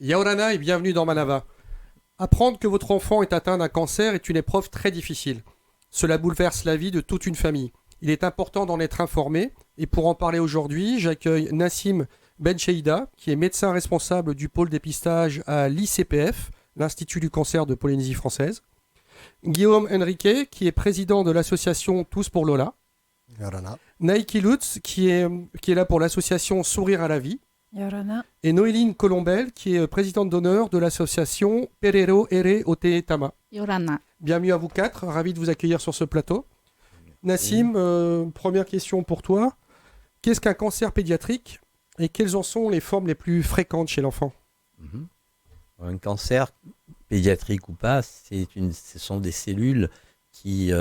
Yaorana et bienvenue dans Manava. Apprendre que votre enfant est atteint d'un cancer est une épreuve très difficile. Cela bouleverse la vie de toute une famille. Il est important d'en être informé et pour en parler aujourd'hui, j'accueille Nassim Bencheida, qui est médecin responsable du pôle dépistage à l'ICPF, l'Institut du cancer de Polynésie française. Guillaume Henriquet, qui est président de l'association Tous pour Lola. Yorana. Naïki Lutz, qui est là pour l'association Sourire à la vie. Yorana. Et Noéline Colombel, qui est présidente d'honneur de l'association Perero Ere Ote Tama. Yorana. Bienvenue à vous quatre, ravi de vous accueillir sur ce plateau. Nassim, première question pour toi. Qu'est-ce qu'un cancer pédiatrique et quelles en sont les formes les plus fréquentes chez l'enfant ? Un cancer, pédiatrique ou pas, ce sont des cellules qui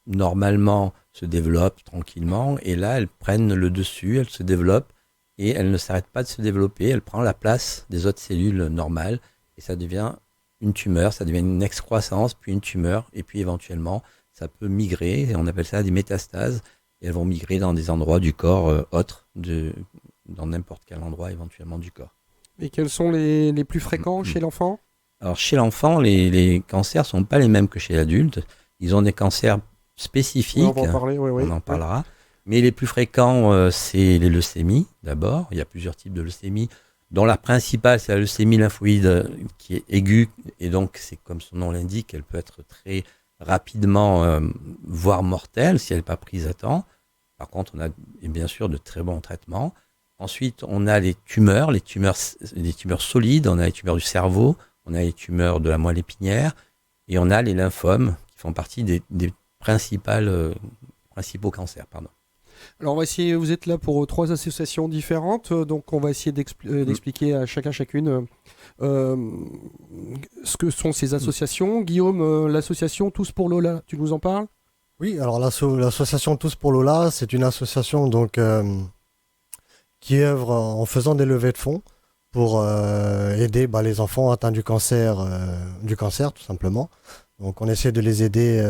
normalement se développent tranquillement et là elles prennent le dessus, elles se développent et elles ne s'arrêtent pas de se développer, elles prennent la place des autres cellules normales et ça devient une tumeur, ça devient une excroissance, puis une tumeur et puis éventuellement ça peut migrer, et on appelle ça des métastases et elles vont migrer dans des endroits du corps autres, dans n'importe quel endroit éventuellement du corps. Et quels sont les plus fréquents chez l'enfant ? Alors chez l'enfant, les cancers ne sont pas les mêmes que chez l'adulte. Ils ont des cancers spécifiques, on va en parler, oui. on en parlera. Mais les plus fréquents, c'est les leucémies d'abord. Il y a plusieurs types de leucémies, dont la principale, c'est la leucémie lymphoïde qui est aiguë. Et donc, c'est comme son nom l'indique, elle peut être très rapidement, voire mortelle, si elle n'est pas prise à temps. Par contre, on a bien sûr de très bons traitements. Ensuite, on a les tumeurs solides, on a les tumeurs du cerveau, on a les tumeurs de la moelle épinière et on a les lymphomes qui font partie des principaux cancers. Alors on va essayer, vous êtes là pour 3 associations différentes, donc on va essayer d'expliquer à chacune ce que sont ces associations. Guillaume, l'association Tous pour Lola, tu nous en parles ? Oui, alors l'association Tous pour Lola, c'est une association donc qui œuvre en faisant des levées de fonds pour aider les enfants atteints du cancer tout simplement. Donc on essaie de les aider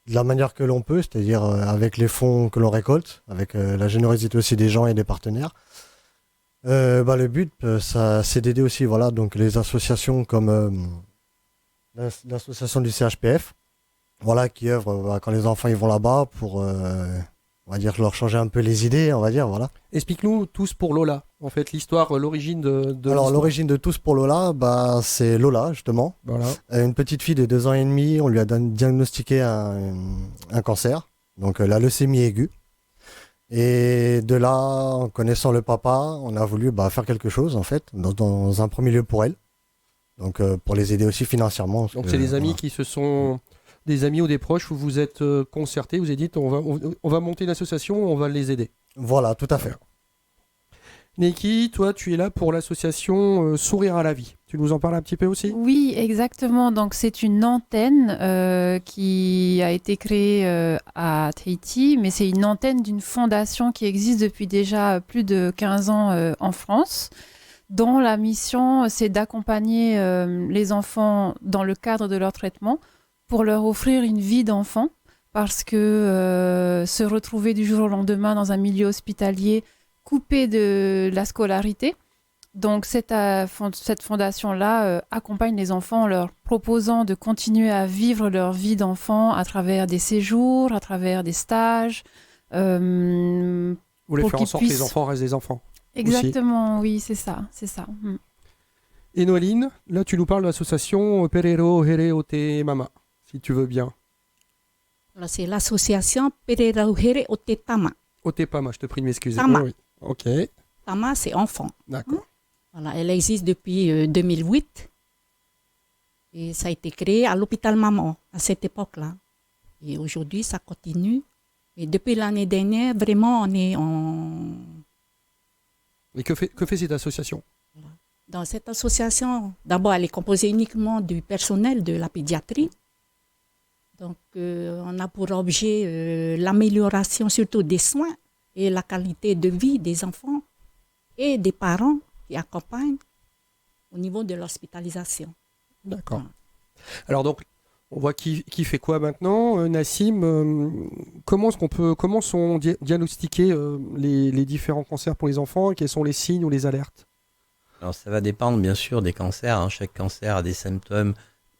de la manière que l'on peut, c'est-à-dire avec les fonds que l'on récolte, avec la générosité aussi des gens et des partenaires. Le but, c'est d'aider aussi donc les associations comme l'association du CHPF, qui œuvre quand les enfants ils vont là-bas pour leur changer un peu les idées, voilà. Explique-nous Tous pour Lola, en fait, l'histoire, l'origine de Alors, l'origine de Tous pour Lola, c'est Lola, justement. Voilà. Une petite fille de 2 ans et demi, on lui a diagnostiqué un cancer, donc la leucémie aiguë. Et de là, en connaissant le papa, on a voulu faire quelque chose, en fait, dans un premier lieu pour elle. Donc, pour les aider aussi financièrement. Donc, c'est des amis qui se sont... Des amis ou des proches, vous vous êtes concertés, vous avez dit on va monter une association, on va les aider. Voilà, tout à fait. Niki, toi tu es là pour l'association Sourire à la vie. Tu nous en parles un petit peu aussi ? Oui, exactement. Donc c'est une antenne qui a été créée à Tahiti, mais c'est une antenne d'une fondation qui existe depuis déjà plus de 15 ans en France, dont la mission c'est d'accompagner les enfants dans le cadre de leur traitement pour leur offrir une vie d'enfant, parce que se retrouver du jour au lendemain dans un milieu hospitalier coupé de la scolarité. Donc cette fondation-là accompagne les enfants en leur proposant de continuer à vivre leur vie d'enfant à travers des séjours, à travers des stages. Vous voulez faire en sorte que les enfants restent des enfants. Exactement, oui, c'est ça. Et Noéline, là tu nous parles de l'association Perero Ere Ote Mama. Si tu veux bien. Alors, c'est l'association Perero Ere Ote Tama. Ote Pama, je te prie de m'excuser. Tama. Oui. Ok. Tama, c'est enfant. D'accord. Voilà, elle existe depuis 2008. Et ça a été créé à l'hôpital Maman, à cette époque-là. Et aujourd'hui, ça continue. Et depuis l'année dernière, vraiment, on est en... Et que fait cette association ? Dans cette association, d'abord, elle est composée uniquement du personnel de la pédiatrie. Donc, on a pour objet l'amélioration surtout des soins et la qualité de vie des enfants et des parents qui accompagnent au niveau de l'hospitalisation. D'accord. Alors donc, on voit qui fait quoi maintenant. Nassim, comment sont diagnostiqués les différents cancers pour les enfants et quels sont les signes ou les alertes ? Alors ça va dépendre bien sûr des cancers, hein. Chaque cancer a des symptômes,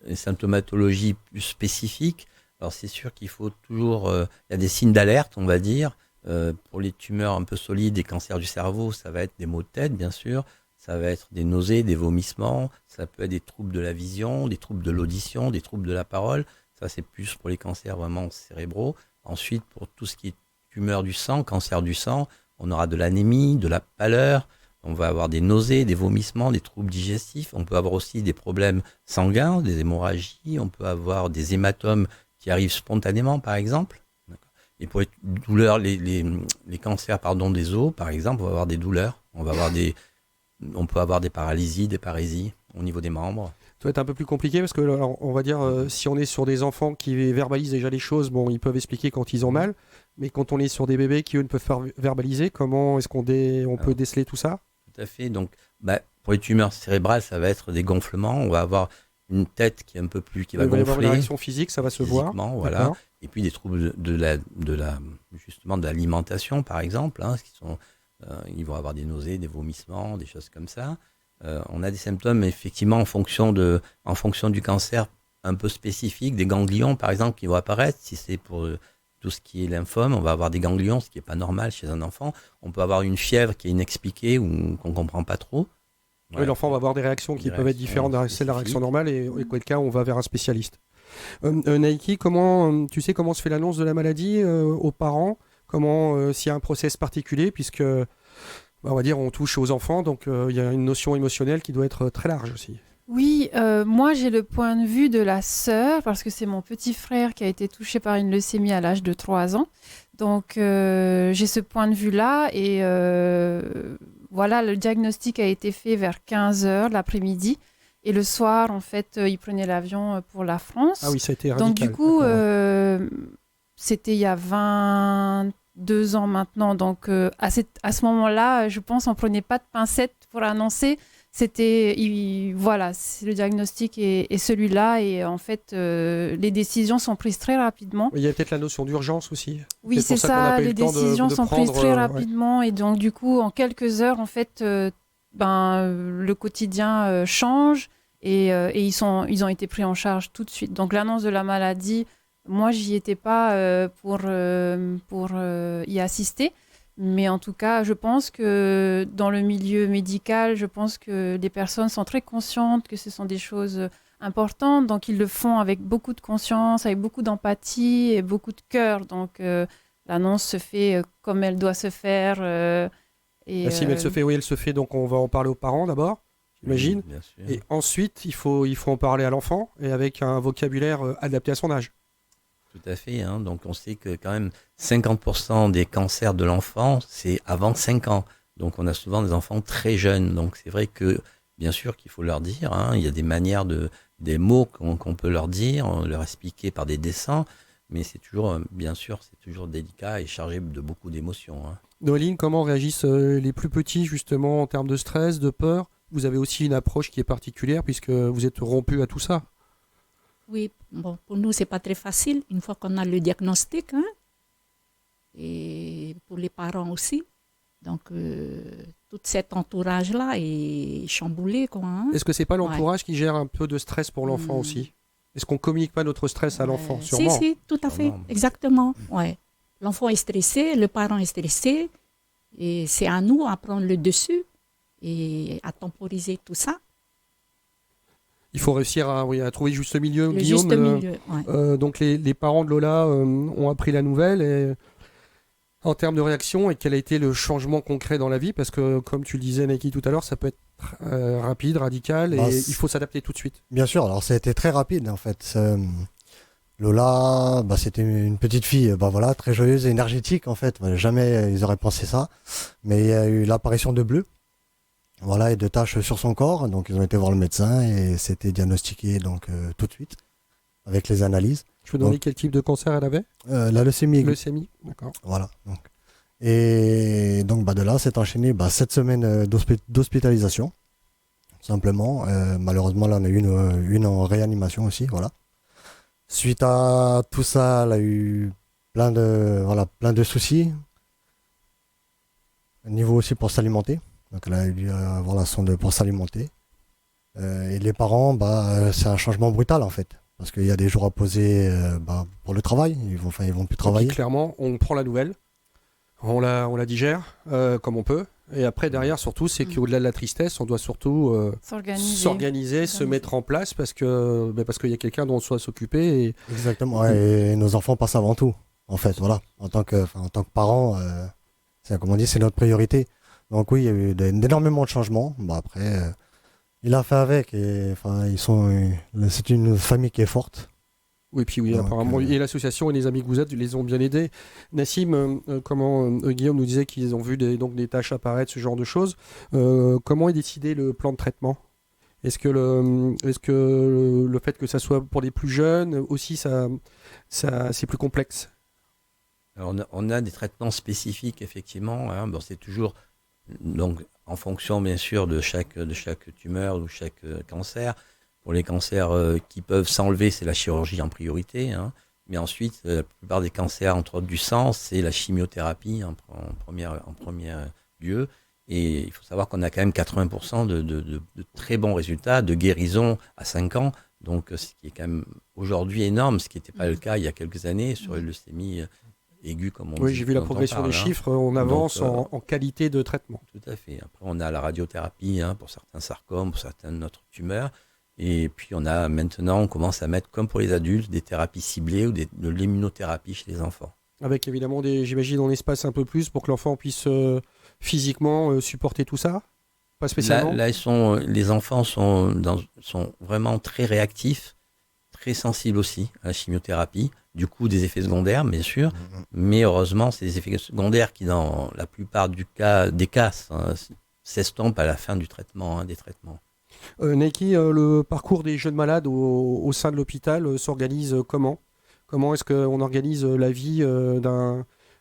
une symptomatologie plus spécifique. Alors c'est sûr qu'il faut toujours, il y a des signes d'alerte, on va dire. Pour les tumeurs un peu solides, des cancers du cerveau, ça va être des maux de tête, bien sûr. Ça va être des nausées, des vomissements. Ça peut être des troubles de la vision, des troubles de l'audition, des troubles de la parole. Ça, c'est plus pour les cancers vraiment cérébraux. Ensuite, pour tout ce qui est tumeur du sang, cancer du sang, on aura de l'anémie, de la pâleur. On va avoir des nausées, des vomissements, des troubles digestifs. On peut avoir aussi des problèmes sanguins, des hémorragies. On peut avoir des hématomes qui arrivent spontanément, par exemple. Et pour les douleurs, les cancers des os, par exemple, on va avoir des douleurs. On peut avoir des paralysies, des parésies au niveau des membres. Ça va être un peu plus compliqué parce que, alors, on va dire, si on est sur des enfants qui verbalisent déjà les choses, bon, ils peuvent expliquer quand ils ont mal. Mais quand on est sur des bébés qui, eux, ne peuvent pas verbaliser, comment est-ce qu'on peut déceler tout ça? Tout à fait. Donc, pour les tumeurs cérébrales, ça va être des gonflements. On va avoir une tête qui est un peu plus, qui va Il va y avoir gonfler. une réaction physique, ça va se voir. Voilà. D'accord. Et puis des troubles justement de l'alimentation, par exemple, hein, ils vont avoir des nausées, des vomissements, des choses comme ça. On a des symptômes effectivement en fonction du cancer un peu spécifique, des ganglions par exemple qui vont apparaître. Si c'est pour tout ce qui est lymphome, on va avoir des ganglions, ce qui n'est pas normal chez un enfant. On peut avoir une fièvre qui est inexpliquée ou qu'on ne comprend pas trop. Oui, l'enfant va avoir des réactions qui peuvent être différentes de celles de la réaction normale et auquel cas on va vers un spécialiste. Naiki, tu sais comment se fait l'annonce de la maladie aux parents? S'il y a un process particulier, puisque on va dire on touche aux enfants, donc il y a une notion émotionnelle qui doit être très large aussi. Oui, moi j'ai le point de vue de la sœur, parce que c'est mon petit frère qui a été touché par une leucémie à l'âge de 3 ans. Donc j'ai ce point de vue-là et voilà, le diagnostic a été fait vers 15h l'après-midi. Et le soir, en fait, il prenait l'avion pour la France. Ah oui, ça a été radical. Donc du coup, c'était il y a 22 ans maintenant. Donc à ce moment-là, je pense qu'on ne prenait pas de pincettes pour annoncer. Voilà, le diagnostic est celui-là. Et en fait, les décisions sont prises très rapidement. Il y a peut-être la notion d'urgence aussi. Oui, c'est ça. Les décisions sont prises très rapidement. Et donc du coup, en quelques heures, en fait, le quotidien change. Et ils ont été pris en charge tout de suite. Donc l'annonce de la maladie, moi j'y étais pas pour y assister, mais en tout cas je pense que dans le milieu médical, je pense que les personnes sont très conscientes que ce sont des choses importantes, donc ils le font avec beaucoup de conscience, avec beaucoup d'empathie et beaucoup de cœur. Donc l'annonce se fait comme elle doit se faire. Elle se fait, donc on va en parler aux parents d'abord. J'imagine. Bien sûr. Et ensuite, il faut en parler à l'enfant et avec un vocabulaire adapté à son âge. Tout à fait. Hein. Donc, on sait que quand même 50% des cancers de l'enfant, c'est avant 5 ans. Donc, on a souvent des enfants très jeunes. Donc, c'est vrai que, bien sûr, qu'il faut leur dire. Hein, il y a des manières des mots qu'on peut leur dire, leur expliquer par des dessins. Mais c'est toujours, bien sûr, c'est toujours délicat et chargé de beaucoup d'émotions. Hein. Noéline, comment réagissent les plus petits, justement, en termes de stress, de peur? Vous avez aussi une approche qui est particulière puisque vous êtes rompu à tout ça. Oui, bon, pour nous, c'est pas très facile une fois qu'on a le diagnostic. Hein, et pour les parents aussi. Donc, tout cet entourage-là est chamboulé. Quoi, hein. Est-ce que c'est pas l'entourage qui gère un peu de stress pour l'enfant aussi? Est-ce qu'on communique pas notre stress à l'enfant? Sûrement. Si, tout à fait. Exactement. Ouais. L'enfant est stressé, le parent est stressé. Et c'est à nous à prendre le dessus et à temporiser tout ça. Il faut réussir à trouver le juste milieu. Le Guillaume, juste milieu, ouais. donc les parents de Lola ont appris la nouvelle et, en termes de réaction, et quel a été le changement concret dans la vie? Parce que, comme tu le disais, Naiki, tout à l'heure, ça peut être rapide, radical, et il faut s'adapter tout de suite. Bien sûr, alors ça a été très rapide en fait. Lola, c'était une petite fille, voilà, très joyeuse et énergétique en fait. Jamais ils auraient pensé ça. Mais il y a eu l'apparition de bleus, voilà, et de taches sur son corps. Donc ils ont été voir le médecin et c'était diagnostiqué donc tout de suite avec les analyses. Je peux demander quel type de cancer elle avait? La leucémie. Leucémie, d'accord. Voilà. Donc. Et donc de là, c'est enchaîné 7 semaines d'hospitalisation, simplement. Malheureusement, là, on a eu une en réanimation aussi, voilà. Suite à tout ça, elle a eu plein de soucis. Niveau aussi pour s'alimenter. Donc elle a dû avoir la sonde pour s'alimenter. Et les parents, c'est un changement brutal en fait. Parce qu'il y a des jours à poser pour le travail, ils vont plus travailler. Donc, clairement, on prend la nouvelle, on la digère comme on peut. Et après, derrière, surtout, c'est qu'au-delà de la tristesse, on doit surtout s'organiser, se mettre en place parce qu'il y a quelqu'un dont on doit s'occuper. Exactement, ouais, et nos enfants passent avant tout. En fait, voilà. En tant que parents, comme on dit, c'est notre priorité. Donc oui, il y a eu énormément de changements. Après, il a fait avec. Et, c'est une famille qui est forte. Oui, puis oui, donc, apparemment, et l'association et les amis que vous êtes les ont bien aidés. Nassim, Guillaume nous disait qu'ils ont vu des tâches apparaître, ce genre de choses. Comment est décidé le plan de traitement ? Est-ce que le fait que ça soit pour les plus jeunes aussi, ça c'est plus complexe ? Alors, on a des traitements spécifiques, effectivement. C'est toujours donc, en fonction, bien sûr, de chaque tumeur ou chaque cancer. Pour les cancers qui peuvent s'enlever, c'est la chirurgie en priorité. Mais ensuite, la plupart des cancers, entre autres du sang, c'est la chimiothérapie en premier lieu. Et il faut savoir qu'on a quand même 80% de très bons résultats, de guérison à 5 ans. Donc, ce qui est quand même aujourd'hui énorme, ce qui n'était pas le cas il y a quelques années sur les leucémies aiguës, comme on dit. Oui, j'ai vu la progression des chiffres, on avance en qualité de traitement. Tout à fait. Après, on a la radiothérapie pour certains sarcomes, pour certaines autres tumeurs. Et puis, on commence à mettre, comme pour les adultes, des thérapies ciblées ou de l'immunothérapie chez les enfants. Avec évidemment, j'imagine, on espace un peu plus pour que l'enfant puisse physiquement supporter tout ça ? Pas spécialement ? Là, les enfants sont vraiment très réactifs, très sensibles aussi à la chimiothérapie. Du coup, des effets secondaires, bien sûr. Mais heureusement, c'est des effets secondaires qui, dans la plupart des cas, s'estompent à la fin du traitement, des traitements. Niki, le parcours des jeunes malades au sein de l'hôpital s'organise comment ? Comment est-ce qu'on organise la vie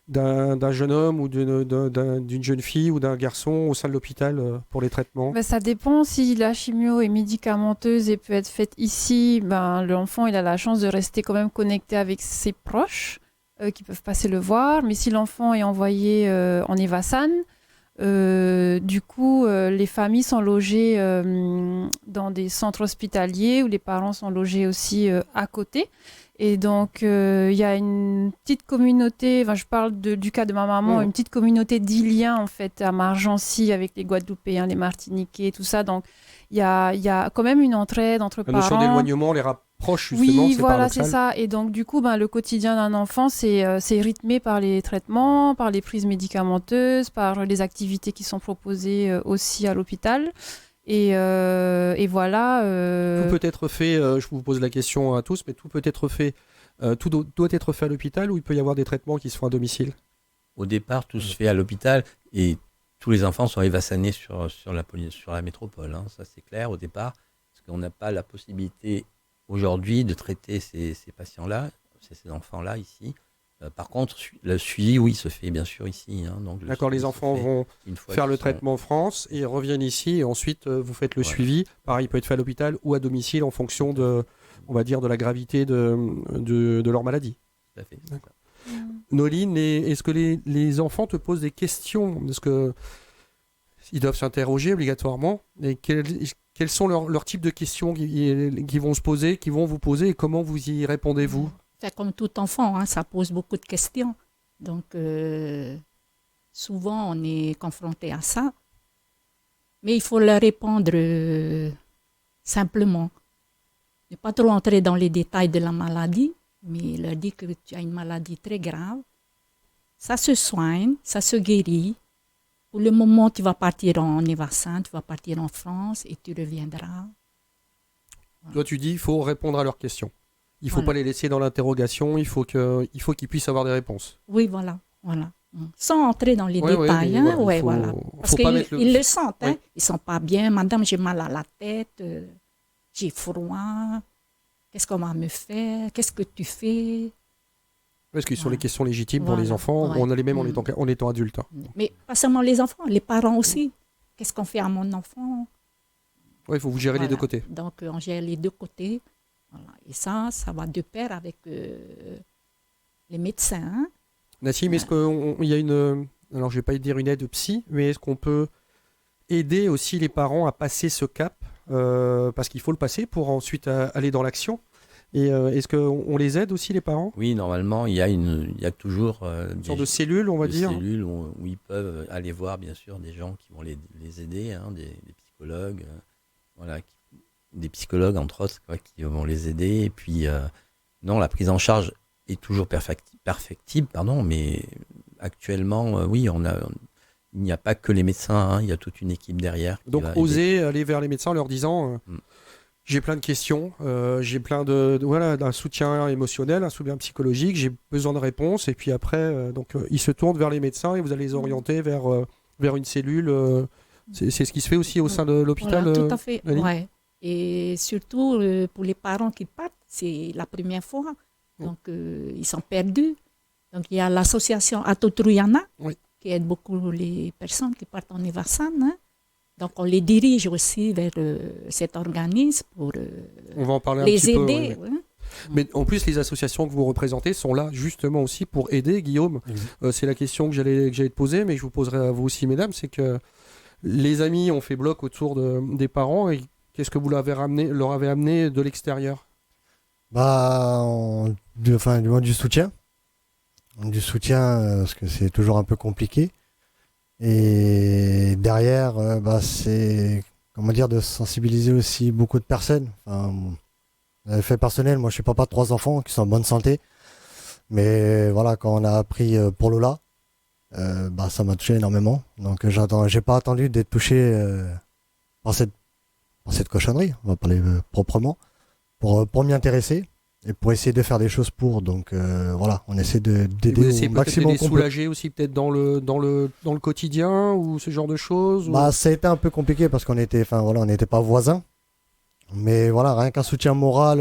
d'un jeune homme ou d'une jeune fille ou d'un garçon au sein de l'hôpital pour les traitements ? Ça dépend. Si la chimio est médicamenteuse et peut être faite ici, l'enfant il a la chance de rester quand même connecté avec ses proches qui peuvent passer le voir. Mais si l'enfant est envoyé en Evasan, du coup, les familles sont logées dans des centres hospitaliers où les parents sont logés aussi à côté. Et donc, il y a une petite communauté, je parle du cas de ma maman, une petite communauté d'Iliens, en fait, à Margency, avec les Guadeloupéens, les Martiniquais, tout ça. Donc, il y a quand même une entraide entre parents. La notion d'éloignement les rapproche, justement, oui, voilà, c'est ça. Et donc, du coup, le quotidien d'un enfant, c'est rythmé par les traitements, par les prises médicamenteuses, par les activités qui sont proposées aussi à l'hôpital. Et voilà. Tout peut être fait, je vous pose la question à tous, mais tout peut être fait, tout doit être fait à l'hôpital ou il peut y avoir des traitements qui se font à domicile ? Au départ, tout se fait à l'hôpital et tous les enfants sont évassanés sur la métropole. Ça, c'est clair au départ, parce qu'on n'a pas la possibilité aujourd'hui de traiter ces patients-là, ces enfants-là ici. Par contre, le suivi, oui, se fait bien sûr ici. Donc d'accord, les enfants vont faire le traitement en France et reviennent ici et ensuite vous faites le suivi. Pareil, il peut être fait à l'hôpital ou à domicile en fonction de la gravité de leur maladie. Tout à fait. D'accord. Noline, est-ce que les enfants te posent des questions ? Est-ce qu'ils doivent s'interroger obligatoirement ? Et quels sont leurs types de questions qui vont se poser, qui vont vous poser et comment vous y répondez-vous ? C'est comme tout enfant, ça pose beaucoup de questions. Donc, souvent, on est confronté à ça. Mais il faut leur répondre simplement. Ne pas trop entrer dans les détails de la maladie, mais leur dire que tu as une maladie très grave. Ça se soigne, ça se guérit. Pour le moment, tu vas partir en Evasan, tu vas partir en France et tu reviendras. Voilà. Toi, tu dis qu'il faut répondre à leurs questions. Il ne faut pas les laisser dans l'interrogation, il faut qu'ils puissent avoir des réponses. Oui, voilà. Sans entrer dans les détails. Voilà. Parce qu'ils le sentent. Ils ne sont pas bien. Madame, j'ai mal à la tête, j'ai froid. Qu'est-ce qu'on va me faire? Qu'est-ce que tu fais? Parce que ce sont les questions légitimes pour les enfants. On a les mêmes en étant adultes. Mais pas seulement les enfants, les parents aussi. Qu'est-ce qu'on fait à mon enfant? Oui, il faut vous gérer les deux côtés. Donc, on gère les deux côtés. Voilà. Et ça va de pair avec les médecins. Nassim, est-ce qu'il y a une... Alors, je ne vais pas dire une aide psy, mais est-ce qu'on peut aider aussi les parents à passer ce cap, parce qu'il faut le passer pour ensuite aller dans l'action. Et est-ce qu'on les aide aussi, les parents? Oui, normalement, il y a toujours Une sorte de cellule, on va dire. cellules où ils peuvent aller voir, bien sûr, des gens qui vont les aider, hein, des psychologues, voilà, des psychologues, entre autres, quoi, qui vont les aider. Et puis, non, la prise en charge est toujours perfectible, mais actuellement, oui, il n'y a pas que les médecins, hein, il y a toute une équipe derrière. Donc, oser aller vers les médecins en leur disant... J'ai plein de questions, j'ai plein d'un soutien émotionnel, un soutien psychologique, j'ai besoin de réponses. Et puis après, ils se tournent vers les médecins et vous allez les orienter vers une cellule. C'est ce qui se fait aussi au sein de l'hôpital. Voilà, tout à fait. Ouais. Et surtout pour les parents qui partent, c'est la première fois. Donc ils sont perdus. Donc il y a l'association Atotruyana qui aide beaucoup les personnes qui partent en Evasan. Hein. Donc, on les dirige aussi vers cet organisme pour on va en parler les un petit aider. Peu, ouais. Mais en plus, les associations que vous représentez sont là justement aussi pour aider, Guillaume. C'est la question que j'allais te poser, mais je vous poserai à vous aussi, mesdames. C'est que les amis ont fait bloc autour des parents. Et qu'est-ce que vous leur avez amené de l'extérieur? Du moins du soutien. Du soutien, parce que c'est toujours un peu compliqué. Et derrière, c'est de sensibiliser aussi beaucoup de personnes. Enfin, fait personnel, moi je suis papa de 3 enfants qui sont en bonne santé. Mais voilà, quand on a appris pour Lola, ça m'a touché énormément. Donc j'ai pas attendu d'être touché par cette cochonnerie, on va parler proprement, pour m'y intéresser. Et pour essayer de faire des choses pour, donc on essaie d'aider au maximum. Vous soulager aussi peut-être dans le quotidien ou ce genre de choses. Ça a été un peu compliqué parce qu'on n'était pas voisins, mais voilà, rien qu'un soutien moral,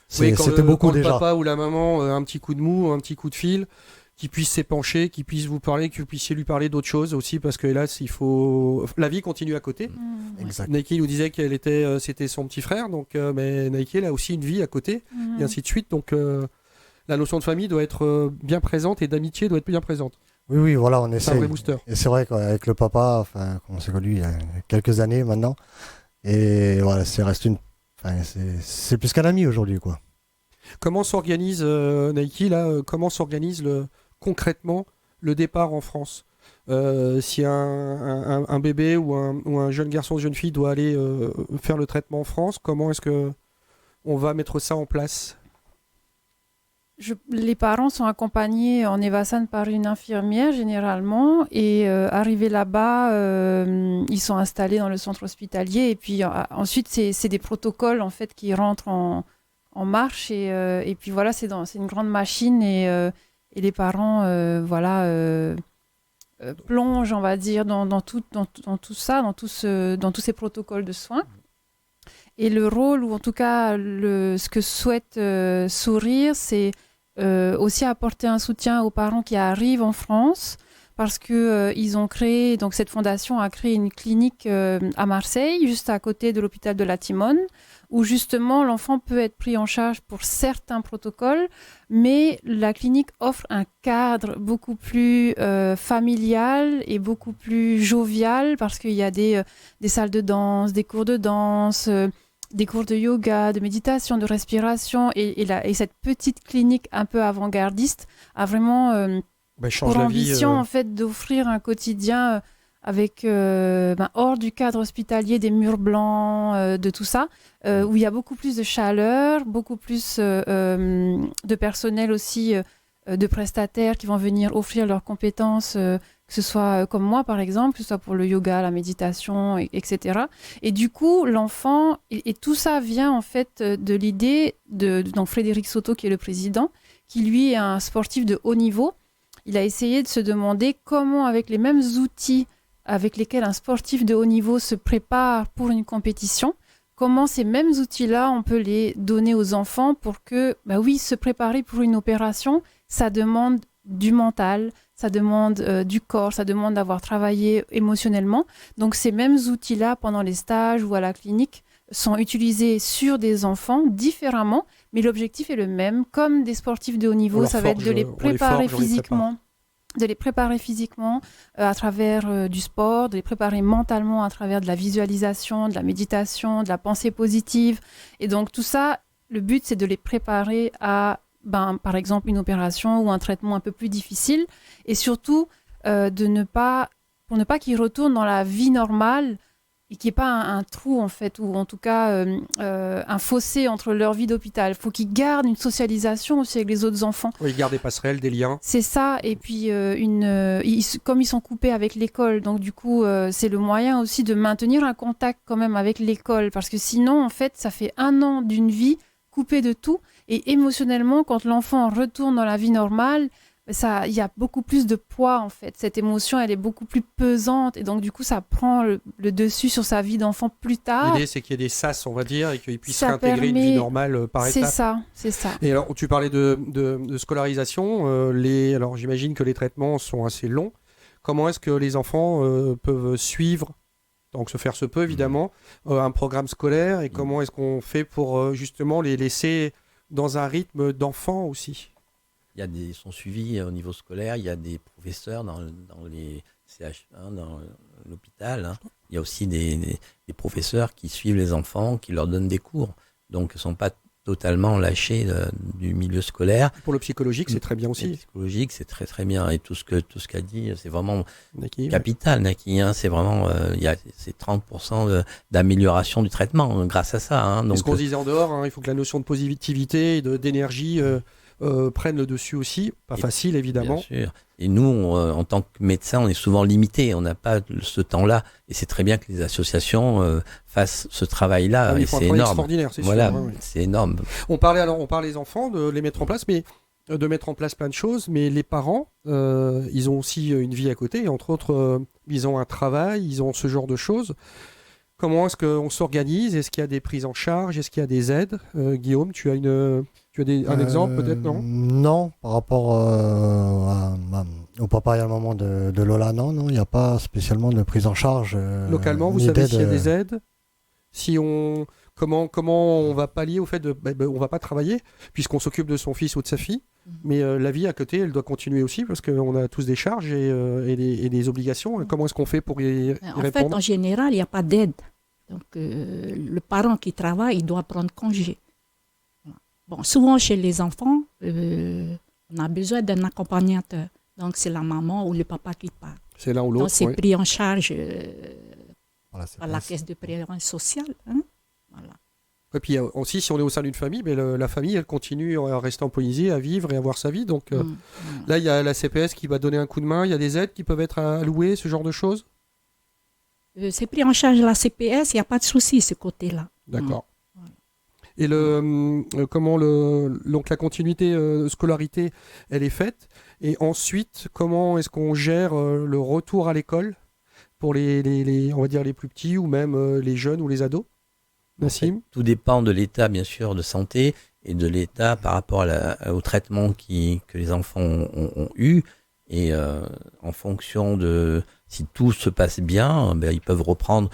c'était beaucoup quand déjà. Le papa ou la maman, un petit coup de mou, un petit coup de fil, qui puisse s'épancher, qui puisse vous parler, que vous puissiez lui parler d'autres choses aussi, parce que hélas, la vie continue à côté. Exact. Nike nous disait c'était son petit frère, donc mais Nike a aussi une vie à côté, et ainsi de suite. Donc la notion de famille doit être bien présente et d'amitié doit être bien présente. Oui, voilà, on essaie. C'est un vrai booster. Et c'est vrai qu'avec le papa, on s'est connu il y a quelques années maintenant, et voilà, c'est plus qu'un ami aujourd'hui, quoi. Comment s'organise Nike là comment s'organise concrètement le départ en France? Si un bébé ou un jeune garçon ou jeune fille doit aller faire le traitement en France, comment est-ce que on va mettre ça en place? Les parents sont accompagnés en Evasan par une infirmière généralement et arrivés là-bas, ils sont installés dans le centre hospitalier et puis ensuite c'est des protocoles en fait qui rentrent en marche et puis voilà, c'est une grande machine et les parents plongent, on va dire, dans tout ça, dans tous ces protocoles de soins. Et le rôle, ou en tout cas ce que souhaite Sourire, c'est aussi apporter un soutien aux parents qui arrivent en France parce que ils ont créé, donc cette fondation a créé une clinique à Marseille, juste à côté de l'hôpital de la Timone, où justement l'enfant peut être pris en charge pour certains protocoles, mais la clinique offre un cadre beaucoup plus familial et beaucoup plus jovial parce qu'il y a des salles de danse, des cours de danse, des cours de yoga, de méditation, de respiration et cette petite clinique un peu avant-gardiste a vraiment pour ambition en fait d'offrir un quotidien avec hors du cadre hospitalier, des murs blancs, de tout ça, où il y a beaucoup plus de chaleur, beaucoup plus de personnel aussi, de prestataires qui vont venir offrir leurs compétences, que ce soit comme moi par exemple, que ce soit pour le yoga, la méditation, etc. Et du coup, l'enfant, et tout ça vient en fait de l'idée donc Frédéric Soto qui est le président, qui lui est un sportif de haut niveau. Il a essayé de se demander comment, avec les mêmes outils avec lesquels un sportif de haut niveau se prépare pour une compétition, comment ces mêmes outils-là, on peut les donner aux enfants pour que, se préparer pour une opération, ça demande du mental, ça demande du corps, ça demande d'avoir travaillé émotionnellement. Donc ces mêmes outils-là, pendant les stages ou à la clinique, sont utilisés sur des enfants différemment, mais l'objectif est le même. Comme des sportifs de haut niveau, ça va être de les préparer physiquement de les préparer physiquement à travers du sport, de les préparer mentalement à travers de la visualisation, de la méditation, de la pensée positive. Et donc tout ça, le but, c'est de les préparer à, par exemple, une opération ou un traitement un peu plus difficile. Et surtout, pour ne pas qu'ils retournent dans la vie normale et qu'il n'y ait pas un trou, en fait, ou en tout cas un fossé entre leur vie d'hôpital. Il faut qu'ils gardent une socialisation aussi avec les autres enfants. Oui, ils gardent des passerelles, des liens. C'est ça, et puis comme ils sont coupés avec l'école, donc du coup, c'est le moyen aussi de maintenir un contact quand même avec l'école, parce que sinon, en fait, ça fait 1 an d'une vie coupée de tout, et émotionnellement, quand l'enfant retourne dans la vie normale, il y a beaucoup plus de poids, en fait. Cette émotion, elle est beaucoup plus pesante, et donc du coup, ça prend le dessus sur sa vie d'enfant plus tard. L'idée, c'est qu'il y ait des sas, on va dire, et qu'ils puissent Ça réintégrer une vie normale par étapes. C'est ça. Et alors, tu parlais de scolarisation. Alors, j'imagine que les traitements sont assez longs. Comment est-ce que les enfants peuvent suivre, donc se faire se peut évidemment, un programme scolaire, et comment est-ce qu'on fait pour justement les laisser dans un rythme d'enfant aussi? Ils sont suivis au niveau scolaire, il y a des professeurs dans les CH1, dans l'hôpital. Hein. Il y a aussi des professeurs qui suivent les enfants, qui leur donnent des cours. Donc, ils ne sont pas totalement lâchés du milieu scolaire. Pour le psychologique, c'est très bien aussi. Le psychologique, c'est très très bien. Et tout ce qu'a dit, c'est vraiment Naki, capital, Naki. Hein. C'est vraiment, c'est 30% d'amélioration du traitement grâce à ça. Hein. Donc, ce qu'on disait en dehors, hein, il faut que la notion de positivité et d'énergie prennent le dessus aussi. Pas facile, évidemment. Bien sûr. Et nous, en tant que médecins, on est souvent limités. On n'a pas ce temps-là. Et c'est très bien que les associations fassent ce travail-là. Oui, et c'est énorme. Extraordinaire, c'est voilà, sûr. Ouais. C'est énorme. On parlait des enfants, de les mettre en place, mais de mettre en place plein de choses. Mais les parents, ils ont aussi une vie à côté. Et entre autres, ils ont un travail, ils ont ce genre de choses. Comment est-ce qu'on s'organise? Est-ce qu'il y a des prises en charge? Est-ce qu'il y a des aides? Guillaume, tu as un exemple peut-être, non? Non, par rapport au papa et à la maman de Lola, non, il n'y a pas spécialement de prise en charge. Localement, vous savez s'il y a des aides? Comment on va pallier au fait on va pas travailler puisqu'on s'occupe de son fils ou de sa fille, mais la vie à côté, elle doit continuer aussi parce qu'on a tous des charges et des obligations. Comment est-ce qu'on fait pour y répondre? En fait, en général, il n'y a pas d'aide. Donc, le parent qui travaille, il doit prendre congé. Bon, souvent, chez les enfants, on a besoin d'un accompagnateur. Donc, c'est la maman ou le papa qui part. C'est l'un ou l'autre. Donc, c'est pris en charge par la la caisse de prévoyance sociale. Hein? Voilà. Et puis aussi, si on est au sein d'une famille, mais la famille, elle continue à rester en Polynésie, à vivre et à avoir sa vie. Donc là, il y a la CPS qui va donner un coup de main. Il y a des aides qui peuvent être allouées, ce genre de choses? C'est pris en charge la CPS, il n'y a pas de souci, ce côté-là. D'accord. Et donc la continuité scolarité, elle est faite. Et ensuite, comment est-ce qu'on gère le retour à l'école pour on va dire les plus petits ou même les jeunes ou les ados? Nassim? En fait, tout dépend de l'état, bien sûr, de santé et de l'état par rapport au traitement que les enfants ont eu. Et en fonction de si tout se passe bien, ils peuvent reprendre.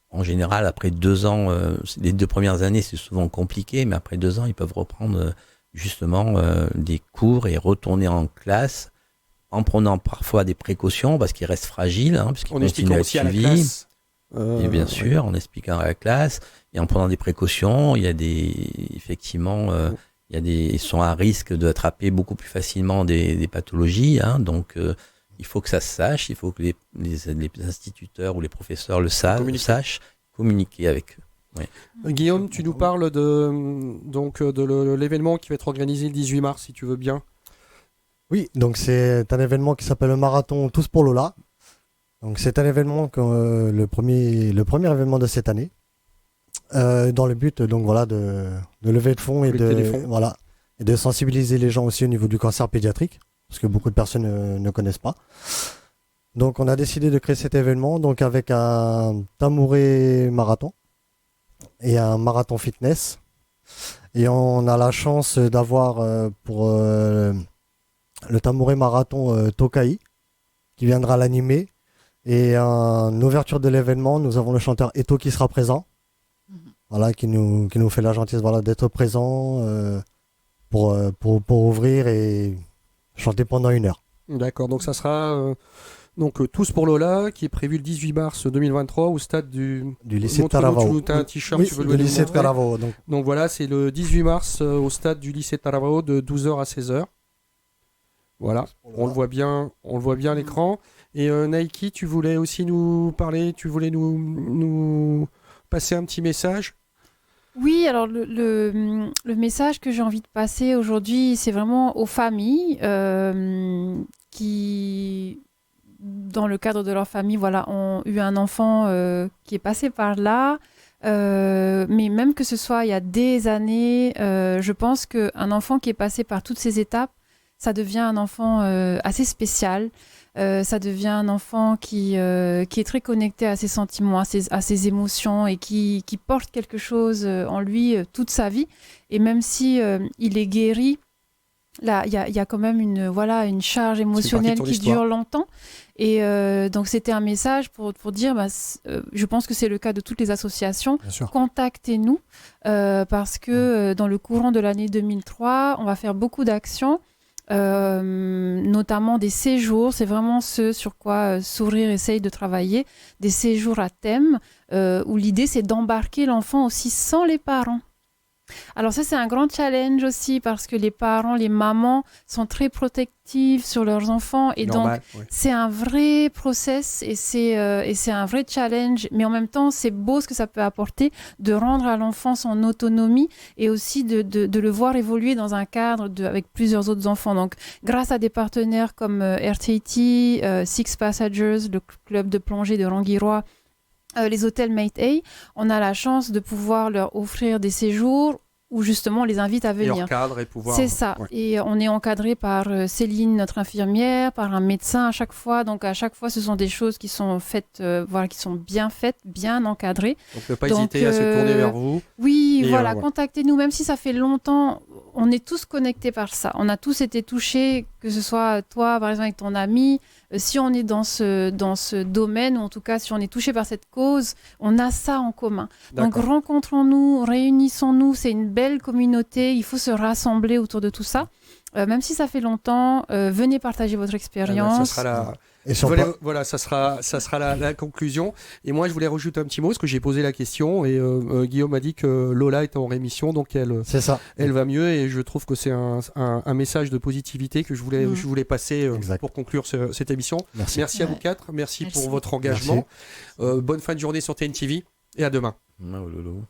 En général, après 2 ans, les 2 premières années, c'est souvent compliqué, mais après 2 ans, ils peuvent reprendre justement des cours et retourner en classe en prenant parfois des précautions parce qu'ils restent fragiles, hein, puisqu'ils continuent à être suivis. Et bien sûr, en expliquant à la classe et en prenant des précautions, il y a effectivement, ils sont à risque d'attraper beaucoup plus facilement des pathologies, hein, donc il faut que ça se sache, il faut que les instituteurs ou les professeurs le sachent, communiquer avec eux. Ouais. Guillaume, tu nous parles de l'événement qui va être organisé le 18 mars, si tu veux bien. Oui, donc c'est un événement qui s'appelle le marathon Tous pour Lola. Donc c'est un événement le premier événement de cette année, dans le but donc voilà de lever de fonds et de sensibiliser les gens aussi au niveau du cancer pédiatrique, parce que beaucoup de personnes ne connaissent pas. Donc on a décidé de créer cet événement donc avec un tamouré marathon et un marathon fitness. Et on a la chance d'avoir pour le tamouré marathon Tokai qui viendra l'animer. Et en ouverture de l'événement, nous avons le chanteur Eto qui sera présent, voilà, qui nous fait la gentillesse d'être présent pour ouvrir et chanter pendant 1 heure. D'accord, donc ça sera Tous pour Lola, qui est prévu le 18 mars 2023 au stade du lycée de Montre-nous, Taravao. tu as un t-shirt, Oui, tu veux du le lycée de montrer. Taravao. Donc voilà, c'est le 18 mars au stade du lycée de Taravao de 12h à 16h. Voilà, on le voit bien à l'écran. Et Nike, tu voulais aussi nous parler, tu voulais nous passer un petit message? Oui, alors le message que j'ai envie de passer aujourd'hui, c'est vraiment aux familles qui, dans le cadre de leur famille, voilà, ont eu un enfant qui est passé par là. Mais même que ce soit il y a des années, je pense qu'un enfant qui est passé par toutes ces étapes, ça devient un enfant assez spécial. Ça devient un enfant qui est très connecté à ses sentiments, à ses émotions et qui porte quelque chose en lui toute sa vie. Et même si il est guéri, là, il y a quand même une charge émotionnelle qui dure longtemps. Et donc, c'était un message pour dire, je pense que c'est le cas de toutes les associations. Contactez-nous parce que dans le courant de l'année 2003, on va faire beaucoup d'actions. Notamment des séjours, c'est vraiment ce sur quoi Sourire essaye de travailler, des séjours à thème où l'idée c'est d'embarquer l'enfant aussi sans les parents. Alors ça c'est un grand challenge aussi parce que les parents, les mamans sont très protectives sur leurs enfants et Normal, donc c'est un vrai process et c'est un vrai challenge, mais en même temps c'est beau ce que ça peut apporter de rendre à l'enfant son autonomie et aussi de le voir évoluer dans un cadre avec plusieurs autres enfants. Donc grâce à des partenaires comme RTT, Six Passengers, le club de plongée de Rangirois, les hôtels Mate A, on a la chance de pouvoir leur offrir des séjours où justement on les invite à venir. Et hors cadre et pouvoir... C'est ça. Ouais. Et on est encadré par Céline, notre infirmière, par un médecin à chaque fois. Donc à chaque fois, ce sont des choses qui sont faites, qui sont bien faites, bien encadrées. Donc ne pas hésiter à se tourner vers vous. Oui, et voilà, contactez-nous, même si ça fait longtemps. On est tous connectés par ça. On a tous été touchés, que ce soit toi, par exemple, avec ton ami. Si on est dans ce domaine, ou en tout cas, si on est touché par cette cause, on a ça en commun. Donc, rencontrons-nous, réunissons-nous. C'est une belle communauté. Il faut se rassembler autour de tout ça. Même si ça fait longtemps, venez partager votre expérience. Ça sera Voilà, ça sera la conclusion. Et moi, je voulais rajouter un petit mot, parce que j'ai posé la question, et Guillaume m'a dit que Lola est en rémission, donc elle va mieux, et je trouve que c'est un message de positivité que je voulais passer pour conclure cette émission. Merci à vous quatre, merci pour votre engagement. Bonne fin de journée sur TNTV, et à demain. Oh, lolo.